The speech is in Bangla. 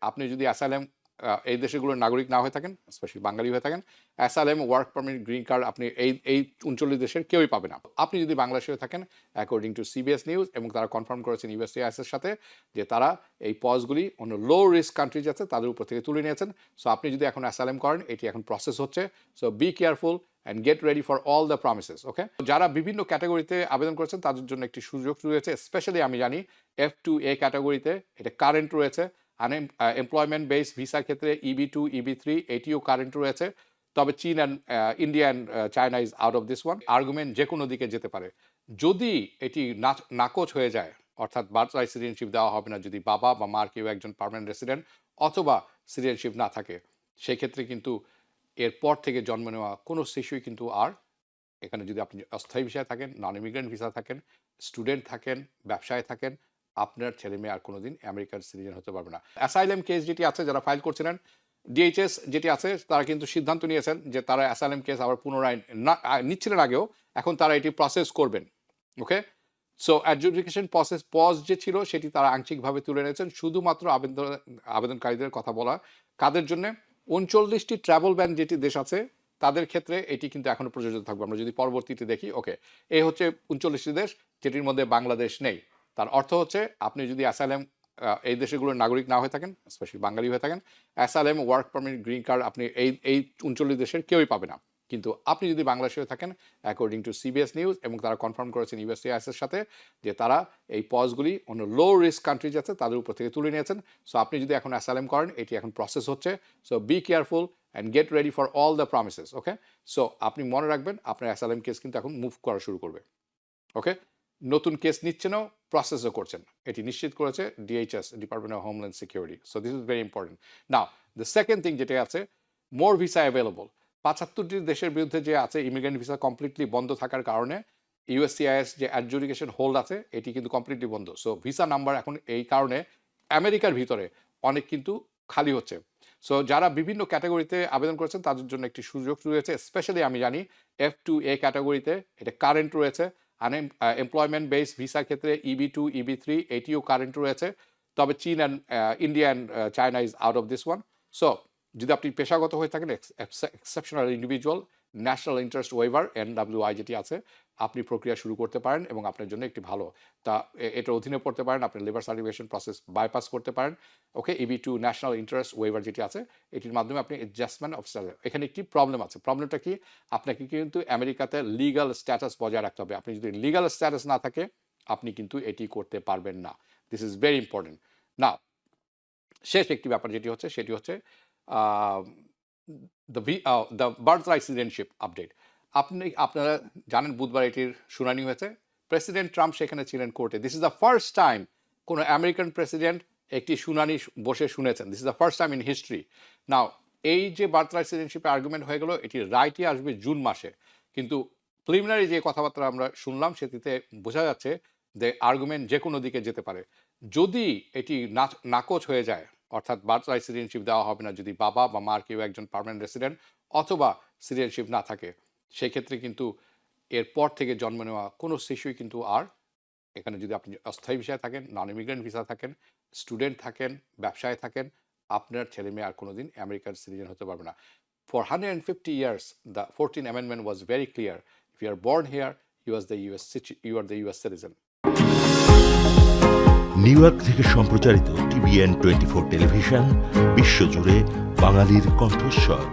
আপনি যদি অ্যাসাইলাম এই দেশগুলোর নাগরিক না হয়ে থাকেন, স্পেশালি বাঙালি হয়ে থাকেন, asylum, work permit, green card আপনি এই 39 দেশের কেউই পাবে না। আপনি যদি বাংলাদেশে হয়ে থাকেন, অ্যাকর্ডিং টু সিবিএস নিউজ, এবং তারা কনফার্ম করেছেন ইউএসসিআইএস এর সাথে যে তারা এই পজগুলি অন্য লো রিস্ক কান্ট্রিজ আছে তাদের উপর থেকে তুলে নিয়েছেন। সো আপনি যদি এখন অ্যাসাইলাম করেন, এটি এখন প্রসেস হচ্ছে। So be careful and get ready for all the promises. Okay, যারা বিভিন্ন ক্যাটাগরিতে আবেদন করেছেন তাদের জন্য একটি সুযোগ রয়েছে। স্পেশালি আমি জানি F2A ক্যাটাগরিতে এটা কারেন্ট রয়েছে। এমপ্লয়মেন্ট বেস ভিসার ক্ষেত্রে EB2, EB3 এটিও কারেন্ট রয়েছে। তবে চীন and India and China is out of this one. Argument যে কোনো দিকে যেতে পারে। যদি এটি নাকচ হয়ে যায়, অর্থাৎ বার্থ রাইট সিটিজেনশিপ দেওয়া হবে না যদি বাবা বা মার কেউ একজন পার্মানেন্ট রেসিডেন্ট অথবা সিটিজেনশিপ না থাকে, সেক্ষেত্রে কিন্তু এরপর থেকে জন্ম নেওয়া কোনো শিশুই কিন্তু আর এখানে, যদি আপনি অস্থায়ী ভিসায় থাকেন, নন ইমিগ্রেন্ট ভিসা থাকেন, স্টুডেন্ট থাকেন, ব্যবসায় থাকেন, আপনার ছেলে মেয়ে আর কোনোদিন আমেরিকার সিটিজেন হতে পারবে না। অ্যাসাইলাম কেস যেটি আছে, যারা ফাইল করছিলেন, ডিএইচএস যেটি আছে, তারা কিন্তু সিদ্ধান্ত নিয়েছেন যে তারা অ্যাসাইলাম কেস আবার পুনরায় নিচ্ছিলেন আগেও, এখন তারা এটি প্রসেস করবেন। ওকে, সো অ্যাডজুডিকেশন প্রসেস পজ যে ছিল সেটি তারা আংশিকভাবে তুলে নিয়েছেন। শুধুমাত্র আবেদনকারীদের কথা বলা, কাদের জন্য 39টি ট্রাভেল ব্যান যেটি দেশ আছে তাদের ক্ষেত্রে এটি কিন্তু এখনো প্রযোজ্য থাকবে। আমরা যদি পরবর্তীতে দেখি, ওকে, এই হচ্ছে 39টি দেশ যেটির মধ্যে বাংলাদেশ নেই। তার অর্থ হচ্ছে আপনি যদি অ্যাসাইলাম এই দেশগুলোর নাগরিক না হয়ে থাকেন, স্পেশালি বাঙালি হয়ে থাকেন, asylum, work permit, green card আপনি এই 39 দেশের কেউই পাবে না। কিন্তু আপনি যদি বাংলাদেশে হয়ে থাকেন, অ্যাকর্ডিং টু সিবিএস নিউজ, এবং তারা কনফার্ম করেছেন ইউএসসিআইএস এর সাথে যে তারা এই পজগুলি অন্য লো রিস্ক কান্ট্রিজ আছে তাদের উপর থেকে তুলে নিয়েছেন। সো আপনি যদি এখন অ্যাসাইলাম করেন, এটি এখন প্রসেস হচ্ছে। So be careful and get ready for all the promises. Okay, so আপনি মনে রাখবেন আপনার অ্যাসাইলাম কেস কিন্তু এখন মুভ করা শুরু করবে। ওকে, নতুন কেস নিচ্ছেনও, প্রসেসও করছেন, এটি নিশ্চিত করেছে DHS, department of homeland security. So this is very important. Now the second thing যেটা আছে, মোর ভিসা অ্যাভেলেবল। 75টি দেশের বিরুদ্ধে যে আছে ইমিগ্রেন্ট ভিসা কমপ্লিটলি বন্ধ থাকার কারণে ইউএসসিআইএস যে অ্যাডজুডিকেশন হোল্ড আছে এটি কিন্তু কমপ্লিটলি বন্ধ। সো ভিসা নাম্বার এখন এই কারণে আমেরিকার ভিতরে অনেক কিন্তু খালি হচ্ছে। সো যারা বিভিন্ন ক্যাটাগরিতে আবেদন করেছেন তাদের জন্য একটি সুযোগ রয়েছে। স্পেশালি আমি জানি F2A ক্যাটাগরিতে এটা কারেন্ট রয়েছে। এমপ্লয়মেন্ট বেস ভিসার ক্ষেত্রে EB2, EB3 এটিও কারেন্ট রয়েছে। তবে চীন and India and China is out of this one. So যদি আপনি পেশাগত হয়ে থাকেন, exceptional individual, national interest waiver NWI যেটি আছে, আপনি প্রক্রিয়া শুরু করতে পারেন এবং আপনার জন্য একটি ভালো এটার অধীনে পড়তে পারেন। আপনি লেবার সার্টিফিকেশন প্রসেস বাইপাস করতে পারেন। ওকে, EB2 ন্যাশনাল ইন্টারেস্ট ওয়েভার যেটি আছে, এটির মাধ্যমে আপনি অ্যাডজাস্টমেন্ট অফ স্ট্যাটাস। এখানে একটি প্রবলেম আছে। প্রবলেমটা কি? আপনাকে কিন্তু আমেরিকাতে লিগাল স্ট্যাটাস বজায় রাখতে হবে। আপনি যদি লিগাল স্ট্যাটাস না থাকে, আপনি কিন্তু এটি করতে পারবেন না। This is very important. না, শেষ একটি ব্যাপার যেটি হচ্ছে সেটি হচ্ছে the birth right citizenship update. আপনারা জানেন বুধবার এটির শুনানি হয়েছে। প্রেসিডেন্ট ট্রাম্প সেখানে ছিলেন কোর্টে। This is the first time কোনো আমেরিকান প্রেসিডেন্ট একটি শুনানি বসে শুনেছেন। This is the first time in history. Now এই যে বার্থ রাইট সিটিজেনশিপের আর্গুমেন্ট হয়ে গেল, এটির রাইটই আসবে জুন মাসে। কিন্তু প্রিলিমিনারি যে কথাবার্তা আমরা শুনলাম সেটিতে বোঝা যাচ্ছে যে আর্গুমেন্ট যে কোনো দিকে যেতে পারে। যদি এটি নাকচ হয়ে যায়, অর্থাৎ বার্থ রাইট সিটিজেনশিপ দেওয়া হবে না যদি বাবা বা মার কেউ একজন পার্মানেন্ট রেসিডেন্ট অথবা সিটিজেনশিপ না থাকে, সেক্ষেত্রে কিন্তু এরপর থেকে জন্ম নেওয়া কোনো শিশুই কিন্তু আর এখানে, যদি আপনি অস্থায়ী ভিসায় থাকেন, নন ইমিগ্রেন্ট ভিসা থাকেন, স্টুডেন্ট থাকেন, ব্যবসায় থাকেন, আপনার ছেলে মেয়ে আর কোনোদিন আমেরিকার সিটিজেন হতে পারবে না। For 150 years, the 14th Amendment was very clear. If you are born here, you are the US citizen. New York থেকে সম্প্রচারিত TVN 24 টেলিভিশন বিশ্বজুড়ে বাঙালির কণ্ঠস্বর।